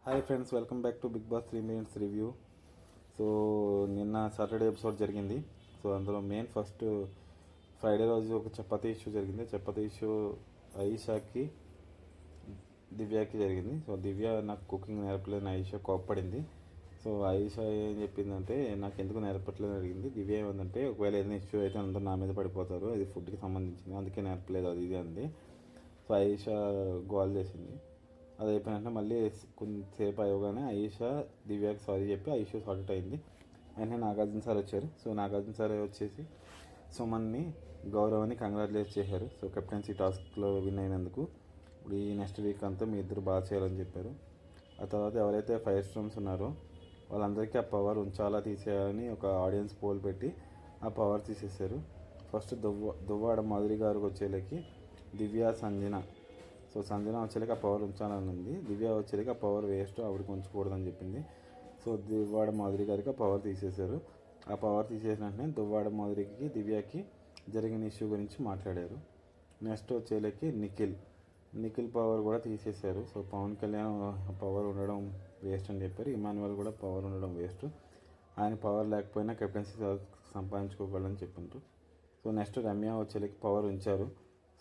Hi friends, welcome back to Bigg Boss 3 minutes review. So నిన్న Saturday episode జరిగింది. So అందులో main first Friday రోజు ఒక chapati issue జరిగింది. చపాతీ ఇష్యూ ఆయిషాకి, దివ్యాకి జరిగింది. సో దివ్య నాకు కుకింగ్ నేర్పలేదని ఆయిషా కోప్పడింది. సో ఆయిషా ఏం చెప్పిందంటే, నాకు ఎందుకు నేర్పట్లేదు అడిగింది. దివ్య ఏమందంటే, ఒకవేళ ఏదైనా ఇష్యూ అయితే అందరూ నా మీద పడిపోతారు, అది ఫుడ్కి సంబంధించింది, అందుకే నేర్పలేదు అది ఇది అంది. సో ఆయిషా గోల్ చేసింది. అది అయిపోయినట్టు మళ్ళీ కొంతసేపు అయ్యగానే ఆయిషా దివ్యాకి సారీ చెప్పి ఆ ఇష్యూ సార్ట్ అయింది. వెంటనే నాగార్జున సార్ వచ్చారు. సో నాగార్జున సార్ వచ్చేసి సుమన్ని, గౌరవాన్ని కంగ్రాచులేట్ చేశారు. సో కెప్టెన్సీ టాస్క్లో విన్ అయినందుకు ఇప్పుడు ఈ నెక్స్ట్ వీక్ అంతా మీ ఇద్దరు బాగా చేయాలని చెప్పారు. ఆ తర్వాత ఎవరైతే 5 స్టార్స్ ఉన్నారో వాళ్ళందరికీ ఆ పవర్ ఉంచాలా తీసేయాలని ఒక ఆడియన్స్ పోల్ పెట్టి ఆ పవర్ తీసేశారు. ఫస్ట్ దువ్వాడ మాధురి గారికి వచ్చేలకి దివ్య, సంజన. సో సంజన వచ్చేలకి ఆ పవర్ ఉంచాలని ఉంది. దివ్య వచ్చేలకి ఆ పవర్ వేస్ట్, ఆవిడకి ఉంచకూడదని చెప్పింది. సో దువ్వాడ మాధురి గారికి ఆ పవర్ తీసేశారు. ఆ పవర్ తీసేసిన వెంటనే దువ్వాడ మాధురికి, దివ్యకి జరిగిన ఇష్యూ గురించి మాట్లాడారు. నెక్స్ట్ వచ్చేలకి నిఖిల్ పవర్ కూడా తీసేశారు. సో పవన్ కళ్యాణ్ పవర్ ఉండడం వేస్ట్ అని చెప్పారు. ఇమాన్యువల్ కూడా పవర్ ఉండడం వేస్ట్, ఆయన పవర్ లేకపోయినా కెప్టెన్సీ సంపాదించుకోగలని చెప్పిండ్రు. సో నెక్స్ట్ రమ్య వచ్చేలకి పవర్ ఉంచారు.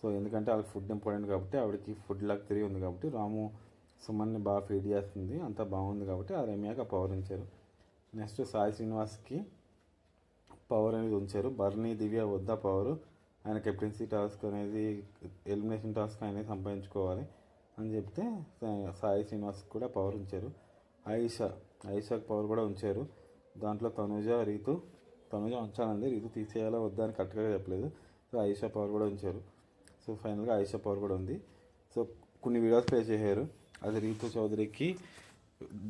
సో ఎందుకంటే వాళ్ళకి ఫుడ్ ఇంపార్టెంట్ కాబట్టి, ఆవిడకి ఫుడ్ లగ్జరీ ఉంది కాబట్టి, రాము సుమన్ని బాగా ఫీడ్ చేస్తుంది, అంతా బాగుంది కాబట్టి ఆ రమ్యకి ఆ పవర్ ఉంచారు. నెక్స్ట్ సాయి శ్రీనివాస్కి పవర్ అనేది ఉంచారు. బర్నీ, దివ్య వద్ద పవర్, ఆయన కెప్టెన్సీ టాస్క్ అనేది, ఎలిమినేషన్ టాస్క్ అనేది సంపాదించుకోవాలి అని చెప్తే సాయి శ్రీనివాస్కి కూడా పవర్ ఉంచారు. ఆయిషాకి పవర్ కూడా ఉంచారు. దాంట్లో తనుజ ఉంచాలండి, రీతు తీసేయాలా వద్దా అని కరెక్ట్గా చెప్పలేదు. సో ఆయిషా పవర్ కూడా ఉంచారు. సో ఫైనల్గా ఆయిషా పవర్ కూడా ఉంది. సో కొన్ని వీడియోస్ ప్లే చేశారు. అది రీతు చౌదరికి,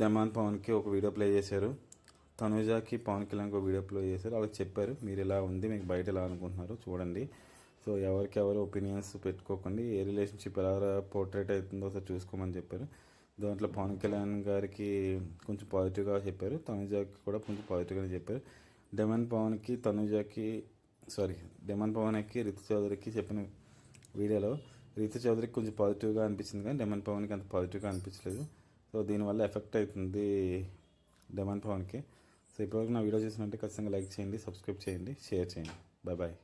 దమాన్ పవన్కి ఒక వీడియో ప్లే చేశారు. తనుజాకి, పవన్ కళ్యాణ్కి ఒక వీడియో ప్లే చేశారు. వాళ్ళకి చెప్పారు, మీరు ఇలా ఉంది, మీకు బయట ఎలా అనుకుంటున్నారు చూడండి. సో ఎవరికి ఒపీనియన్స్ పెట్టుకోకండి, ఏ రిలేషన్షిప్ ఎలా పోర్ట్రేట్ అవుతుందో ఒకసారి చూసుకోమని చెప్పారు. దాంట్లో పవన్ కళ్యాణ్ గారికి కొంచెం పాజిటివ్గా చెప్పారు, తనుజాకి కూడా కొంచెం పాజిటివ్గానే చెప్పారు. డెమన్ పవన్కి రితు చౌదరికి చెప్పిన వీడియోలో రీతు చౌదరికి కొంచెం పాజిటివ్గా అనిపించింది, కానీ డెమన్ పవన్కి అంత పాజిటివ్గా అనిపించలేదు. సో దీనివల్ల ఎఫెక్ట్ అవుతుంది డెమన్ పవన్కి. సో ఇప్పటివరకు నా వీడియో చూసినట్టే ఖచ్చితంగా లైక్ చేయండి, సబ్స్క్రైబ్ చేయండి, షేర్ చేయండి. బాయ్.